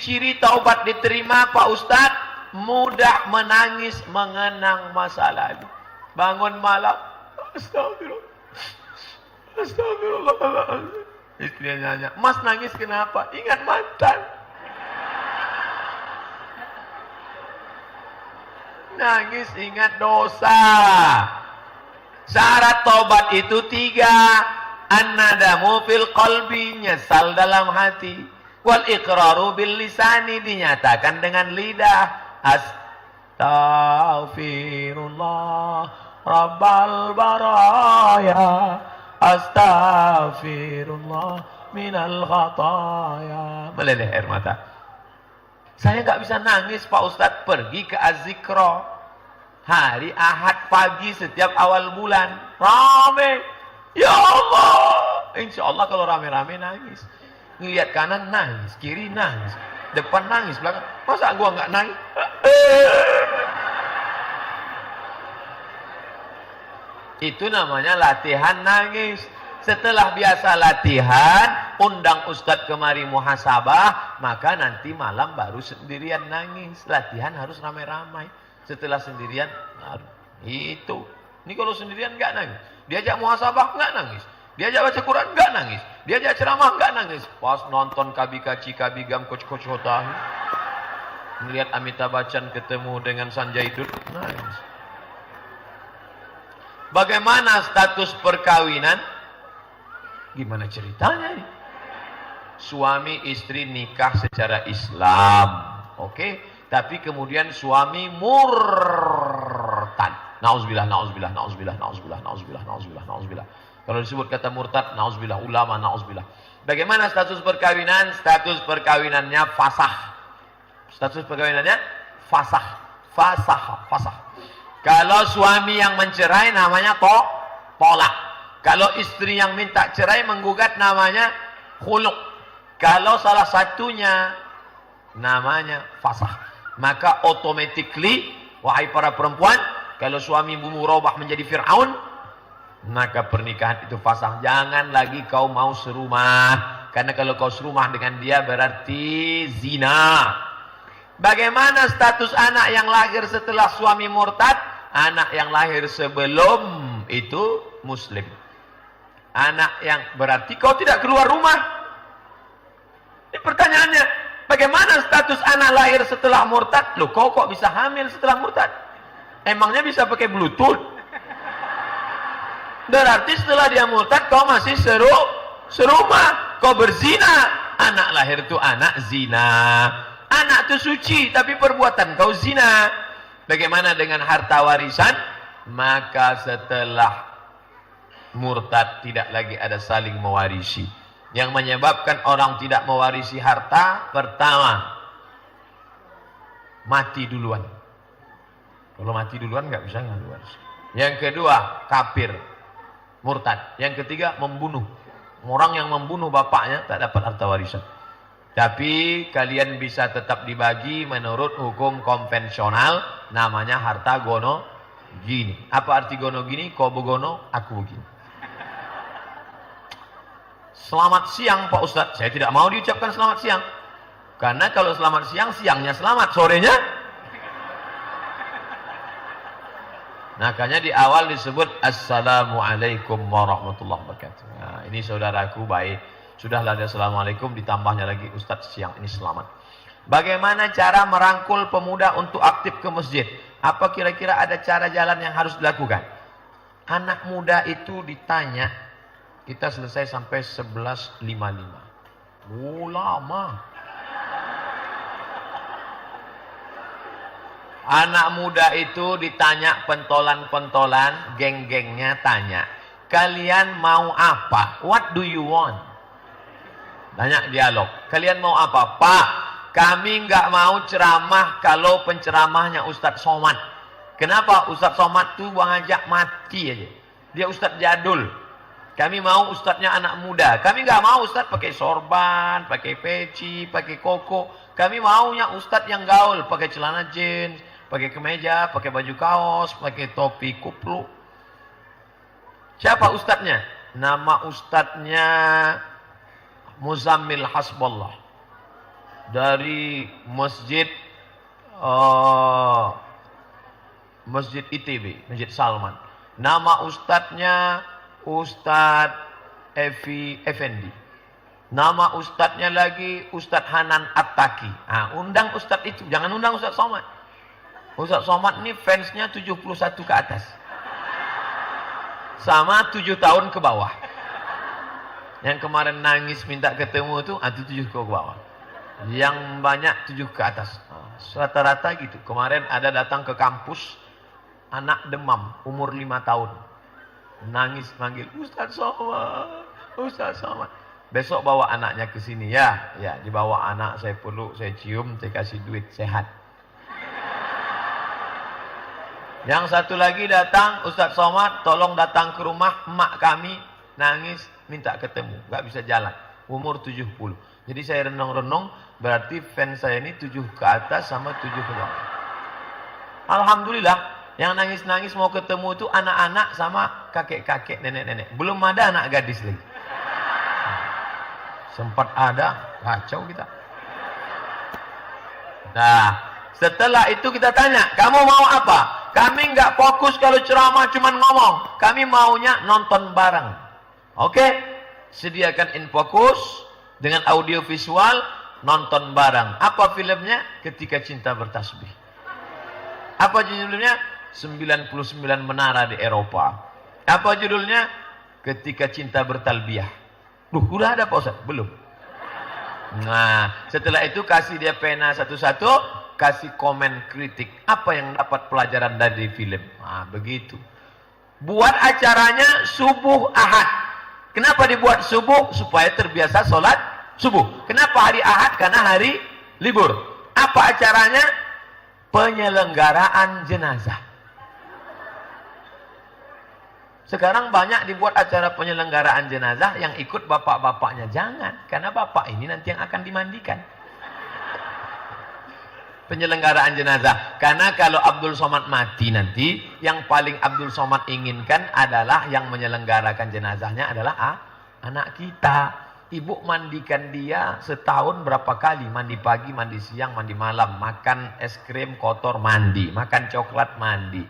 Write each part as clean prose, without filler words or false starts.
ciri-ciri taubat diterima Pak Ustadz, mudah menangis mengenang masa lalu. Bangun malam, astagfirullah, astagfirullahaladzim. Istrinya nanya, Mas nangis kenapa? Ingat mantan. Nangis ingat dosa. Syarat taubat itu 3. An-nadamu fil qalbi, nyesal dalam hati. Wal iqraru bil lisani, dinyatakan dengan lidah. Astaghfirullah Rabbal baraya, astaghfirullah minal khataya. Meleleh air mata. Saya nggak bisa nangis Pak Ustadz, pergi ke Az-Zikra hari Ahad pagi setiap awal bulan, rame. Ya Allah, insya Allah kalau rame-rame nangis. Ngeliat kanan nangis, kiri nangis, depan nangis, belakang. Masa gua nggak nangis? Itu namanya latihan nangis. Setelah biasa latihan, undang Ustadz kemari muhasabah, maka nanti malam baru sendirian nangis. Latihan harus ramai-ramai. Setelah sendirian, itu. Ini kalau sendirian nggak nangis. Diajak muhasabah nggak nangis. Diajak baca Quran nggak nangis. Diajak ceramah nggak nangis. Pas nonton Kabikaci Kabigam Coach Hotahi, melihat Amitabh Bachchan ketemu dengan Sanjay Dutt, nangis. Bagaimana status perkawinan? Gimana ceritanya ini? Suami istri nikah secara Islam, oke? Tapi kemudian suami murtad. Nauzubillah, nauzubillah, nauzubillah, nauzubillah, nauzubillah, nauzubillah, nauzubillah. Kalau disebut kata murtad, nauzubillah, ulama, nauzubillah. Bagaimana status perkawinan? Status perkawinannya fasah. Status perkawinannya fasah. Fasah, fasah. Kalau suami yang mencerai namanya tolak. Kalau istri yang minta cerai menggugat namanya khuluk. Kalau salah satunya namanya fasah. Maka automatically, wahai para perempuan, kalau suami murabah menjadi Fir'aun, maka pernikahan itu fasah. Jangan lagi kau mau serumah. Karena kalau kau serumah dengan dia berarti zina. Bagaimana status anak yang lahir setelah suami murtad? Anak yang lahir sebelum itu muslim. Anak yang berarti kau tidak keluar rumah. Ini pertanyaannya, bagaimana status anak lahir setelah murtad? Loh, kau kok bisa hamil setelah murtad? Emangnya bisa pakai bluetooth? Berarti setelah dia murtad kau masih serumah. Kau berzina. Anak lahir itu anak zina. Anak itu suci, tapi perbuatan kau zina. Bagaimana dengan harta warisan? Maka setelah murtad tidak lagi ada saling mewarisi. Yang menyebabkan orang tidak mewarisi harta, pertama, mati duluan. Kalau mati duluan nggak bisa ngambil waris. Yang kedua, kafir, murtad. Yang ketiga, membunuh. Orang yang membunuh bapaknya tak dapat harta warisan. Tapi kalian bisa tetap dibagi menurut hukum konvensional, namanya harta gono gini. Apa arti gono gini? Kau begono, aku begini. Selamat siang Pak Ustadz. Saya tidak mau diucapkan selamat siang. Karena kalau selamat siang, siangnya selamat, sorenya. Makanya di awal disebut Assalamualaikum warahmatullahi wabarakatuh. Nah, ini saudaraku baik. Sudahlah ada Assalamualaikum, ditambahnya lagi Ustadz siang ini selamat. Bagaimana cara merangkul pemuda untuk aktif ke masjid? Apa kira-kira ada cara jalan yang harus dilakukan? Anak muda itu ditanya, kita selesai sampai 11.55. Lama. Anak muda itu ditanya pentolan-pentolan, geng-gengnya tanya, kalian mau apa? What do you want? Tanya dialog. Kalian mau apa? Pak, kami nggak mau ceramah kalau penceramahnya Ustadz Somad. Kenapa? Ustadz Somad tuh ngajak mati aja. Dia Ustadz jadul. Kami mau Ustadznya anak muda. Kami nggak mau Ustadz pakai sorban, pakai peci, pakai koko. Kami maunya Ustadz yang gaul, pakai celana jeans, pakai kemeja, pakai baju kaos, pakai topi kupluk. Siapa Ustadznya? Nama Ustadznya Muzammil Hasballah. dari Masjid Masjid ITB, Masjid Salman. Nama ustadznya Ustadz Evi Effendi. Nama ustadznya lagi Ustadz Hanan Attaki. Nah, undang ustadz itu, jangan undang Ustadz Somad. Ustadz Somad ini fansnya 71 ke atas. Sama 7 tahun ke bawah. Yang kemarin nangis minta ketemu itu 7 ke bawah. Yang banyak 7 ke atas. Rata-rata gitu. Kemarin ada datang ke kampus anak demam umur 5 tahun. Nangis manggil Ustadz Somad, Ustadz Somad. Besok bawa anaknya ke sini ya. Ya, dibawa anak, saya peluk, saya cium, saya kasih duit, sehat. Yang satu lagi datang, Ustadz Somad, tolong datang ke rumah emak kami, nangis, minta ketemu, nggak bisa jalan, umur 70. Jadi saya renung-renung, berarti fans saya ini 7 ke atas sama 7 ke bawah. Alhamdulillah, yang nangis-nangis mau ketemu itu anak-anak sama kakek-kakek, nenek-nenek. Belum ada anak gadis lagi. Sempat ada, kacau kita. Nah, setelah itu kita tanya, kamu mau apa? Kami nggak fokus kalau ceramah cuman ngomong. Kami maunya nonton bareng. Oke? Sediakan infokus dengan audio visual, nonton bareng. Apa filmnya? Ketika Cinta Bertasbih. Apa judulnya? 99 Menara di Eropa. Apa judulnya? Ketika Cinta Bertalbiah. Duh, udah ada Pak Ustaz? Belum. Nah, setelah itu kasih dia pena satu-satu, kasih komen kritik. Apa yang dapat pelajaran dari film? Nah, begitu. Buat acaranya subuh Ahad. Kenapa dibuat subuh? Supaya terbiasa sholat subuh. Kenapa hari Ahad? Karena hari libur. Apa acaranya? Penyelenggaraan jenazah. Sekarang banyak dibuat acara penyelenggaraan jenazah yang ikut bapak-bapaknya. Jangan, karena bapak ini nanti yang akan dimandikan. Penyelenggaraan jenazah. Karena kalau Abdul Somad mati nanti, yang paling Abdul Somad inginkan adalah yang menyelenggarakan jenazahnya adalah anak kita. Ibu mandikan dia setahun berapa kali? Mandi pagi, mandi siang, mandi malam. Makan es krim kotor, mandi. Makan coklat, mandi.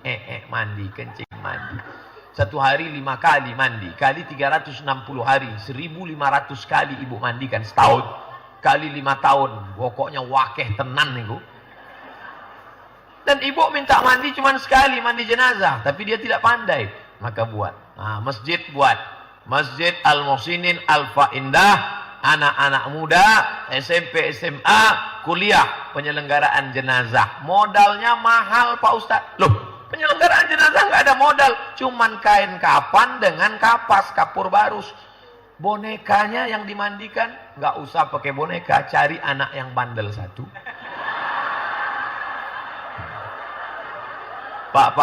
Mandi. Kencing, mandi. Satu hari 5 kali mandi. Kali 360 hari. 1500 kali ibu mandikan setahun. Kali 5 tahun. Pokoknya wakeh tenan nih. Dan ibu minta mandi cuma sekali, mandi jenazah. Tapi dia tidak pandai. Maka buat. Nah, masjid buat. Masjid Al-Muhsinin Alfa Indah. Anak-anak muda, SMP, SMA, kuliah. Penyelenggaraan jenazah. Modalnya mahal Pak Ustadz. Loh. Penyelenggaraan jenazah nggak ada modal, cuman kain kapan dengan kapas, kapur barus. Bonekanya yang dimandikan nggak usah pakai boneka, cari anak yang bandel satu. Pak,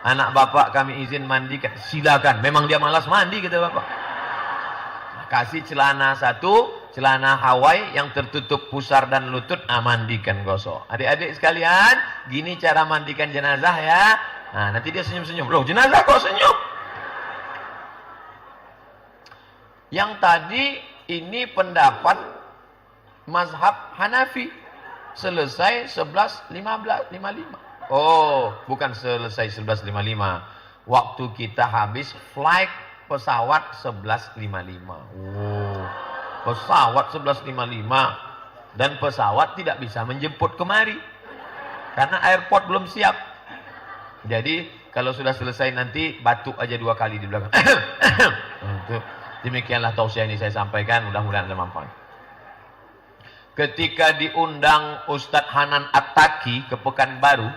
anak bapak kami izin mandikan, silakan. Memang dia malas mandi kata bapak. Nah, kasih celana satu. Celana Hawaii yang tertutup pusar dan lutut, mandikan gosok. Adik-adik sekalian, gini cara mandikan jenazah ya. Nah, nanti dia senyum-senyum. Loh, jenazah kok senyum? Yang tadi ini pendapat mazhab Hanafi. Selesai 11.55. Oh, bukan selesai 11.55. Waktu kita habis flight pesawat 11.55. Oh. Pesawat 11.55 dan pesawat tidak bisa menjemput kemari karena airport belum siap. Jadi kalau sudah selesai nanti batuk aja 2 kali di belakang. Demikianlah tausiah ini saya sampaikan, mudah-mudahan ada manfaat. Ketika diundang Ustadz Hanan Attaki ke Pekanbaru,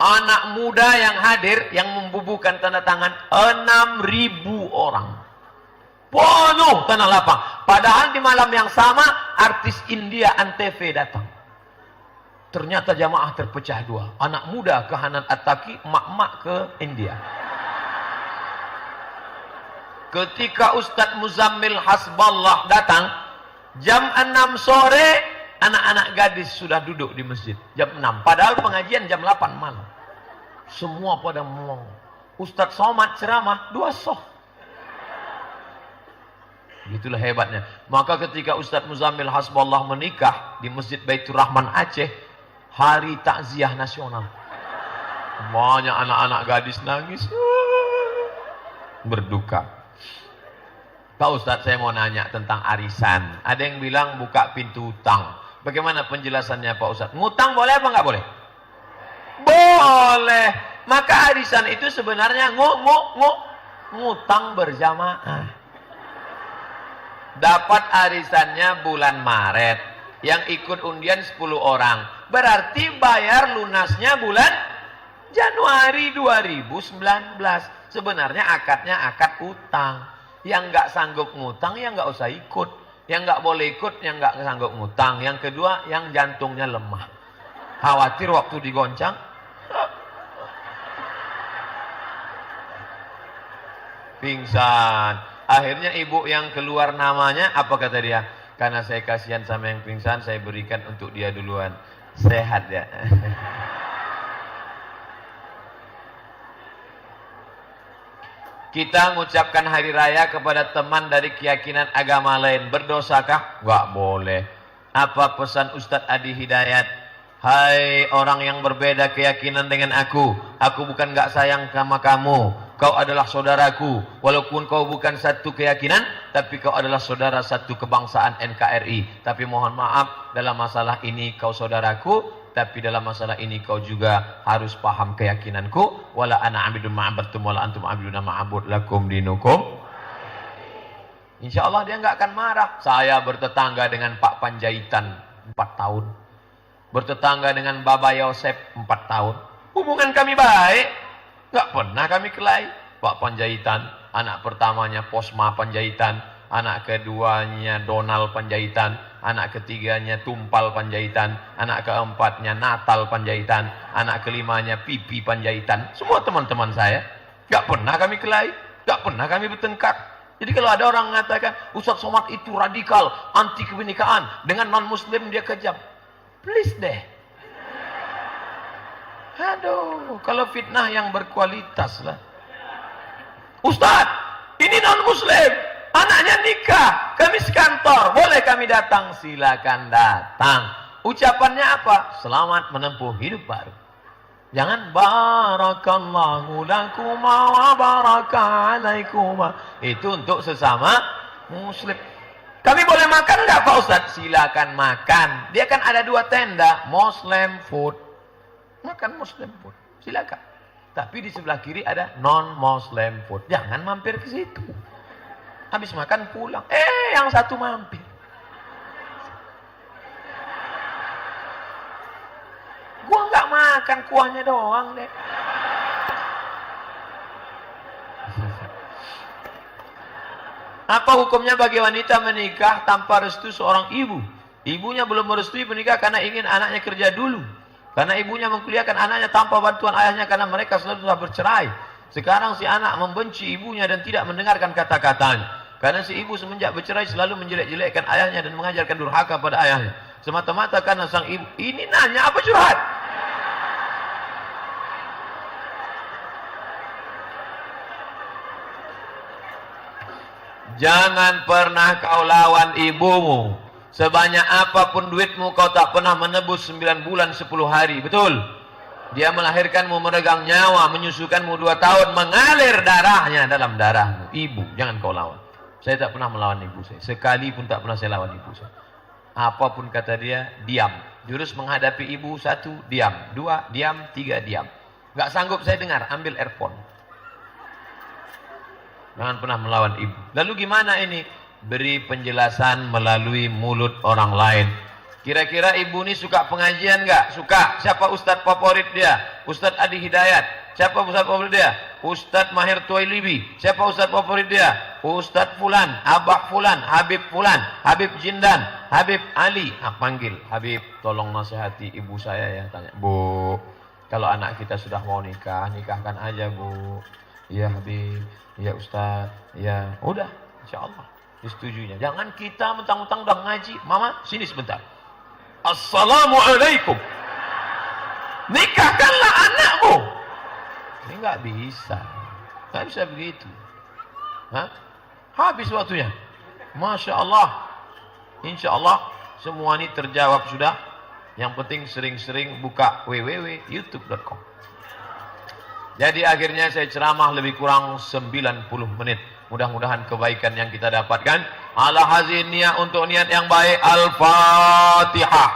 anak muda yang hadir yang membubuhkan tanda tangan 6.000 orang. Penuh tanah lapang. Padahal di malam yang sama artis India Antv datang. Ternyata jamaah terpecah 2. Anak muda ke Hanan Attaki, emak-emak ke India. Ketika Ustadz Muzammil Hasballah datang, jam 6 sore anak-anak gadis sudah duduk di masjid. Jam 6. Padahal pengajian jam 8 malam. Semua pada ngomong. Ustadz Somad ceramah 2 soft. Itulah hebatnya. Maka ketika Ustadz Muzammil Hasbullah menikah di Masjid Baitur Rahman Aceh, hari takziah nasional. Banyak anak-anak gadis nangis. Berduka. Pak Ustadz, saya mau nanya tentang arisan. Ada yang bilang buka pintu utang. Bagaimana penjelasannya Pak Ustadz? Ngutang boleh apa nggak boleh? Boleh. Maka arisan itu sebenarnya ngutang berjamaah. Dapat arisannya bulan Maret, yang ikut undian 10 orang, berarti bayar lunasnya bulan Januari 2019. Sebenarnya akadnya akad utang. Yang nggak sanggup ngutang ya nggak usah ikut. Yang nggak boleh ikut yang nggak sanggup ngutang. Yang kedua yang jantungnya lemah, khawatir waktu digoncang pingsan. Akhirnya ibu yang keluar namanya, apa kata dia? Karena saya kasihan sama yang pingsan, saya berikan untuk dia duluan. Sehat ya. Kita mengucapkan hari raya kepada teman dari keyakinan agama lain. Berdosakah? Nggak boleh. Apa pesan Ustadz Adi Hidayat? Hai orang yang berbeda keyakinan dengan aku bukan nggak sayang sama kamu. Kau adalah saudaraku. Walaupun kau bukan satu keyakinan, tapi kau adalah saudara satu kebangsaan NKRI. Tapi mohon maaf, dalam masalah ini kau saudaraku, tapi dalam masalah ini kau juga harus paham keyakinanku. Wala ana abidun ma'abattum wala antum abiduna ma'abud lakum dinukum. Insya Allah dia nggak akan marah. Saya bertetangga dengan Pak Panjaitan 4 tahun. Bertetangga dengan Baba Yosef 4 tahun. Hubungan kami baik. Nggak pernah kami kelahi. Pak Panjaitan, anak pertamanya Posma Panjaitan, anak keduanya Donald Panjaitan, anak ketiganya Tumpal Panjaitan, anak keempatnya Natal Panjaitan, anak kelimanya Pipi Panjaitan. Semua teman-teman saya. Nggak pernah kami kelahi, nggak pernah kami bertengkar. Jadi kalau ada orang mengatakan Ustadz Somad itu radikal, anti kebinekaan, dengan non-muslim dia kejam. Please deh. Aduh, kalau fitnah yang berkualitas lah. Ustadz, ini non-muslim, anaknya nikah, kami sekantor, boleh kami datang? Silakan datang. Ucapannya apa? Selamat menempuh hidup baru. Jangan barakallahu lakuma wa baraka alaikuma. Itu untuk sesama muslim. Kami boleh makan enggak Pak Ustadz? Silakan makan. Dia kan ada 2 tenda, Muslim food. Makan Muslim food, silakan. Tapi di sebelah kiri ada non-Muslim food. Jangan mampir ke situ. Habis makan pulang. Yang satu mampir. Gua nggak makan, kuahnya doang deh. Apa hukumnya bagi wanita menikah tanpa restu seorang ibu? Ibunya belum merestui menikah karena ingin anaknya kerja dulu. Karena ibunya mengkuliahkan anaknya tanpa bantuan ayahnya karena mereka selalu telah bercerai. Sekarang si anak membenci ibunya dan tidak mendengarkan kata-katanya. Karena si ibu semenjak bercerai selalu menjelek-jelekkan ayahnya dan mengajarkan durhaka pada ayahnya. Semata-mata karena sang ibu. Ini nanya apa curhat? Jangan pernah kau lawan ibumu. Sebanyak apapun duitmu kau tak pernah menebus 9 bulan 10 hari. Betul? Dia melahirkanmu, meregang nyawa, menyusukanmu 2 tahun, mengalir darahnya dalam darahmu. Ibu, jangan kau lawan. Saya tak pernah melawan ibu saya. Sekali pun tak pernah saya lawan ibu saya. Apapun kata dia, diam. Jurus menghadapi ibu 1, diam. 2, diam. 3, diam. Gak sanggup saya dengar, ambil earphone. Jangan pernah melawan ibu. Lalu gimana ini? Beri penjelasan melalui mulut orang lain. Kira-kira ibu ini suka pengajian nggak? Suka. Siapa ustadz favorit dia? Ustadz Adi Hidayat. Siapa ustadz favorit dia? Ustadz Mahir Tuailibi. Siapa ustadz favorit dia? Ustadz Fulan, Abah Fulan, Habib Fulan, Habib Jindan, Habib Ali. Panggil Habib, tolong nasihati ibu saya ya. Tanya, Bu, kalau anak kita sudah mau nikah, nikahkan aja Bu. Iya Habib, iya Ustadz, iya. Udah, insya Allah disetujuinya. Jangan kita mentang-mentang udah ngaji. Mama, sini sebentar. Assalamualaikum. Nikahkanlah anakmu. Ini nggak bisa. Nggak bisa begitu. Hah? Habis waktunya. Masya Allah. Insya Allah semua ini terjawab sudah. Yang penting sering-sering buka www.youtube.com. Jadi akhirnya saya ceramah lebih kurang 90 menit. Mudah-mudahan kebaikan yang kita dapatkan. Ala hazin niat untuk niat yang baik. Al-Fatihah.